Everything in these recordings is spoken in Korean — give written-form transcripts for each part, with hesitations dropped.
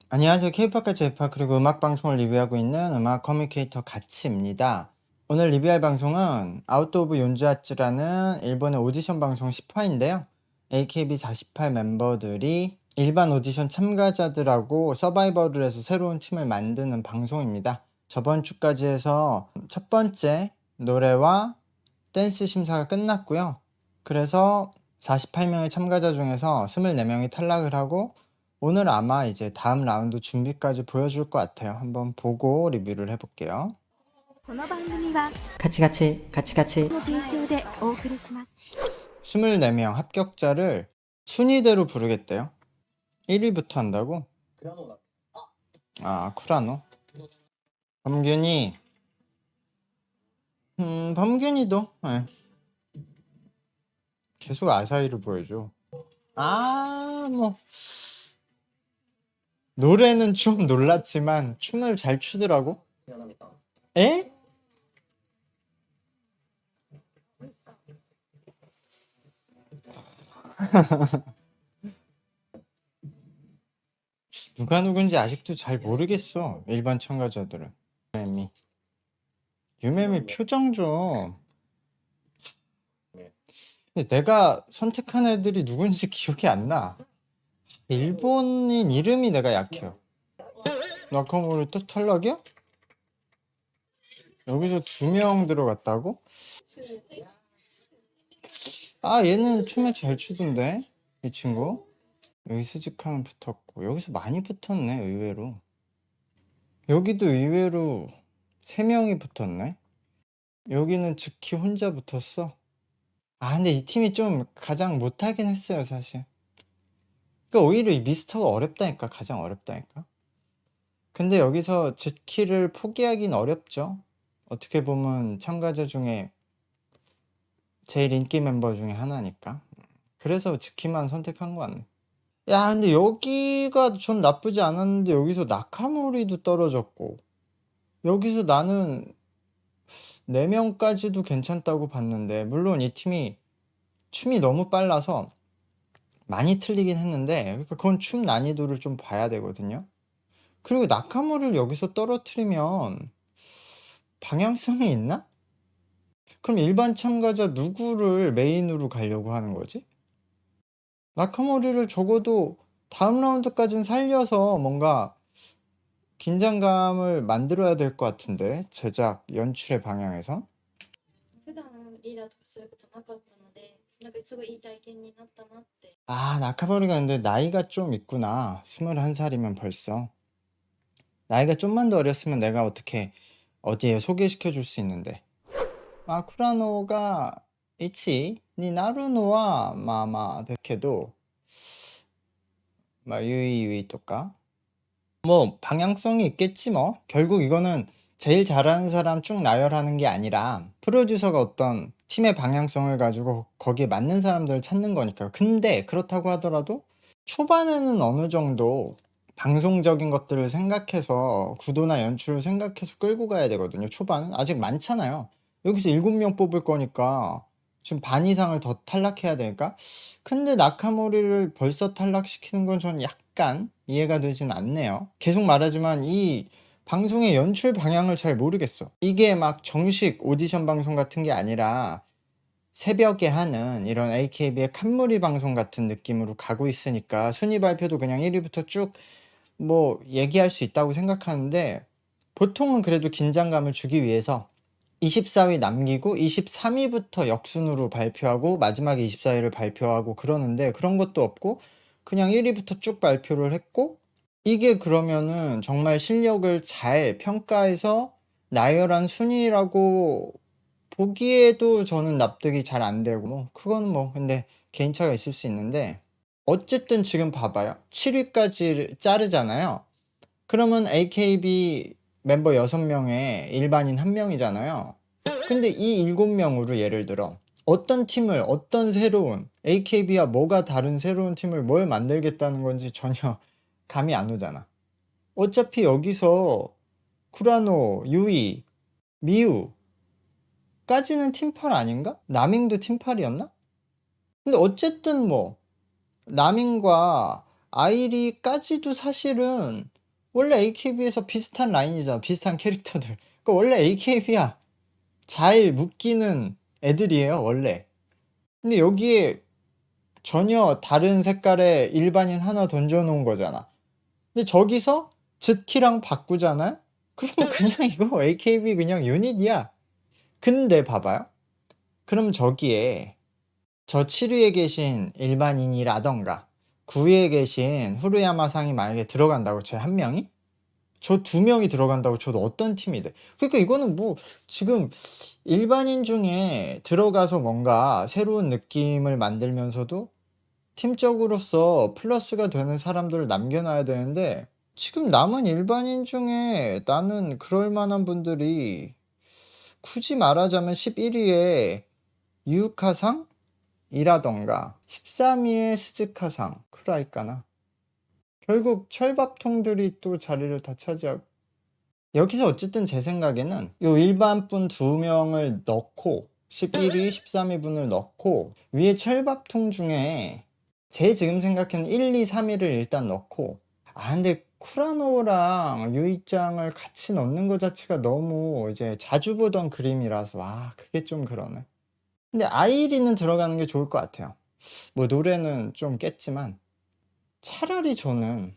안녕하세요. K-팝과 J-팝 그리고 음악 방송을 리뷰하고 있는 음악 커뮤니케이터 가치입니다. 오늘 리뷰할 방송은 아웃 오브 윤주아츠라는 일본의 오디션 방송 10화인데요. AKB48 멤버들이 일반 오디션 참가자들하고 서바이벌을 해서 새로운 팀을 만드는 방송입니다. 저번 주까지 해서 첫 번째 노래와 댄스 심사가 끝났고요. 그래서 48명의 참가자 중에서 24명이 탈락을 하고 오늘 아마 이제 다음 라운드 준비까지 보여줄 것 같아요. 한번 보고 리뷰를 해볼게요. この番組はカチカチカチカチの提供でお送りします。 24명 합격자를 순위대로 부르겠대요. 1위부터 한다고? 아, 쿠라노. 범균이 범균이도 네. 계속 아사히를 보여줘. 뭐 노래는 좀 놀랐지만 춤을 잘 추더라고. 에? 누가 누군지 아직도 잘 모르겠어. 일반 참가자들은. 유메미 표정 좀. 근데 내가 선택한 애들이 누군지 기억이 안 나. 일본인 이름이 내가 약해요. 나카모리 또 탈락이야? 여기서 2명 들어갔다고? 아, 얘는 춤을 잘 추던데 이 친구. 여기 스즈카는 붙었고 여기서 많이 붙었네. 의외로 여기도 의외로 3명이 붙었네. 여기는 즈키 혼자 붙었어. 아, 근데 이 팀이 좀 가장 못하긴 했어요 사실. 그러니까 오히려 이 미스터가 어렵다니까. 가장 어렵다니까. 근데 여기서 즈키를 포기하긴 어렵죠. 어떻게 보면 참가자 중에 제일 인기 멤버 중에 하나니까. 그래서 즈키만 선택한 거 같네. 야, 근데 여기가 좀 나쁘지 않았는데 여기서 나카모리도 떨어졌고 여기서 나는 4명까지도 괜찮다고 봤는데, 물론 이 팀이 춤이 너무 빨라서 많이 틀리긴 했는데 그러니까 그건 춤 난이도를 좀 봐야 되거든요. 그리고 나카모리를 여기서 떨어뜨리면 방향성이 있나? 그럼 일반 참가자 누구를 메인으로 가려고 하는 거지? 나카모리를 적어도 다음 라운드까지는 살려서 뭔가 긴장감을 만들어야 될 것 같은데, 제작 연출의 방향에서. 普段リーダーとかすることなかったので、なんかすごいいい体験になったなって。 아, 나카모리가 근데 나이가 좀 있구나. 21살이면 벌써. 나이가 좀만 더 어렸으면 내가 어떻게 어디에 소개시켜 줄 수 있는데. 아, 쿠라노가 이치 니 나루노와 마마 데케도 유이유이 또까 뭐 방향성이 있겠지 뭐. 결국 이거는 제일 잘하는 사람 쭉 나열하는 게 아니라 프로듀서가 어떤 팀의 방향성을 가지고 거기에 맞는 사람들을 찾는 거니까요. 근데 그렇다고 하더라도 초반에는 어느 정도 방송적인 것들을 생각해서 구도나 연출을 생각해서 끌고 가야 되거든요. 초반은 아직 많잖아요. 여기서 7명 뽑을 거니까 지금 반 이상을 더 탈락해야 되니까. 근데 나카모리를 벌써 탈락시키는 건 전 약간 이해가 되진 않네요. 계속 말하지만 이 방송의 연출 방향을 잘 모르겠어. 이게 막 정식 오디션 방송 같은 게 아니라 새벽에 하는 이런 AKB의 칸무리 방송 같은 느낌으로 가고 있으니까 순위 발표도 그냥 1위부터 쭉 뭐 얘기할 수 있다고 생각하는데, 보통은 그래도 긴장감을 주기 위해서 24위 남기고 23위부터 역순으로 발표하고 마지막에 24위를 발표하고 그러는데, 그런 것도 없고 그냥 1위부터 쭉 발표를 했고, 이게 그러면은 정말 실력을 잘 평가해서 나열한 순위라고 보기에도 저는 납득이 잘 안 되고, 뭐 그거는 뭐 근데 개인차가 있을 수 있는데, 어쨌든 지금 봐봐요. 7위까지 자르잖아요. 그러면 AKB 멤버 6명에 일반인 1명이잖아요. 근데 이 7명으로 예를 들어 어떤 팀을, 어떤 새로운 AKB와 뭐가 다른 새로운 팀을 뭘 만들겠다는 건지 전혀 감이 안 오잖아. 어차피 여기서 쿠라노, 유이, 미우까지는 팀8 아닌가? 나밍도 팀8이었나? 근데 어쨌든 뭐 나밍과 아이리까지도 사실은 원래 AKB에서 비슷한 라인이잖아. 비슷한 캐릭터들. 그러니까 원래 AKB야. 잘 묶이는 애들이에요, 원래. 근데 여기에 전혀 다른 색깔의 일반인 하나 던져놓은 거잖아. 근데 저기서 즈키랑 바꾸잖아요? 그러면 그냥 이거 AKB 그냥 유닛이야. 근데 봐봐요. 그럼 저기에 저 7위에 계신 일반인이라던가 9위에 계신 후루야마상이 만약에 들어간다고 제 한 명이? 저 두 명이 들어간다고 저도 어떤 팀이 돼? 그러니까 이거는 뭐 지금 일반인 중에 들어가서 뭔가 새로운 느낌을 만들면서도 팀적으로서 플러스가 되는 사람들을 남겨놔야 되는데 지금 남은 일반인 중에 나는 그럴 만한 분들이 굳이 말하자면 11위에 유카상? 이라던가 13위에 스즈카상, 크라이까나 결국 철밥통들이 또 자리를 다 차지하고 여기서 어쨌든 제 생각에는 요 일반분 2명을 넣고 11위, 13위 분을 넣고 위에 철밥통 중에 제 지금 생각에는 1, 2, 3위를 일단 넣고 근데 쿠라노랑 유이짱을 같이 넣는 것 자체가 너무 이제 자주 보던 그림이라서 그게 좀 그러네. 근데 아이리는 들어가는 게 좋을 것 같아요. 뭐 노래는 좀 깼지만 차라리 저는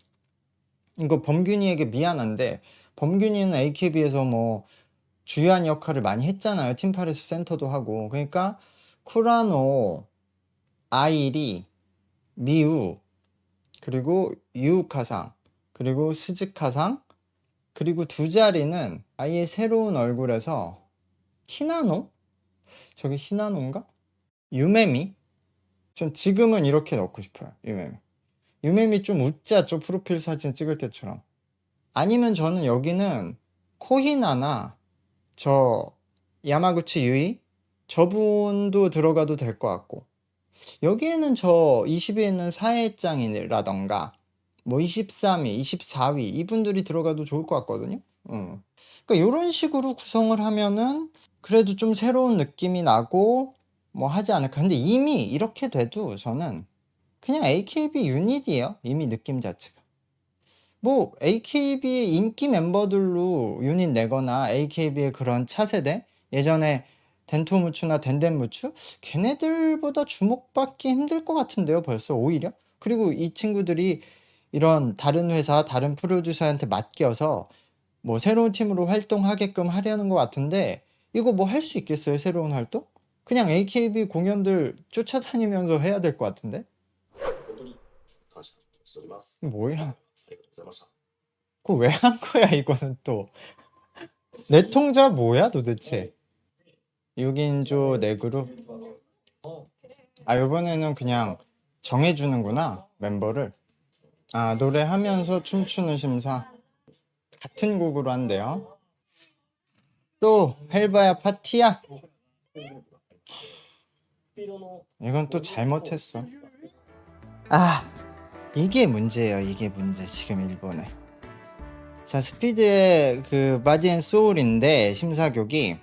이거 범균이에게 미안한데 범균이는 AKB에서 뭐 주요한 역할을 많이 했잖아요. 팀파레스 센터도 하고. 그러니까 쿠라노, 아이리, 미우, 그리고 유우카상, 그리고 스즈카상, 그리고 두 자리는 아예 새로운 얼굴에서 히나노? 저게 히나노인가? 유메미? 전 지금은 이렇게 넣고 싶어요. 유메미. 유메미 좀 웃자죠. 프로필 사진 찍을 때처럼. 아니면 저는 여기는 코히나나 저 야마구치 유이 저분도 들어가도 될 것 같고 여기에는 저 20위에 있는 사회짱이라던가 뭐 23위, 24위 이분들이 들어가도 좋을 것 같거든요. 그러니까 이런 식으로 구성을 하면은 그래도 좀 새로운 느낌이 나고 뭐 하지 않을까. 근데 이미 이렇게 돼도 저는 그냥 AKB 유닛이에요. 이미 느낌 자체가. 뭐 AKB의 인기 멤버들로 유닛 내거나 AKB의 그런 차세대 예전에 덴토무추나 덴덴무추 걔네들보다 주목받기 힘들 것 같은데요. 벌써 오히려. 그리고 이 친구들이 이런 다른 회사 다른 프로듀서한테 맡겨서 뭐 새로운 팀으로 활동하게끔 하려는 것 같은데 이거 뭐 할 수 있겠어요? 새로운 활동? 그냥 AKB 공연들 쫓아다니면서 해야 될 것 같은데? 本当に感謝しております。 뭐야? ありがとうございました。 그거 왜 한 거야 이거는 또. 내 통자 뭐야 도대체? 6인조 4그룹? 요번에는 그냥 정해주는구나 멤버를. 노래하면서 춤추는 심사 같은 곡으로 한대요. 또 헬바야 파티야? 이건 또 잘못했어. 이게 문제예요. 이게 문제 지금 일본에. 자 스피드의 그 바디 앤 소울인데 심사곡이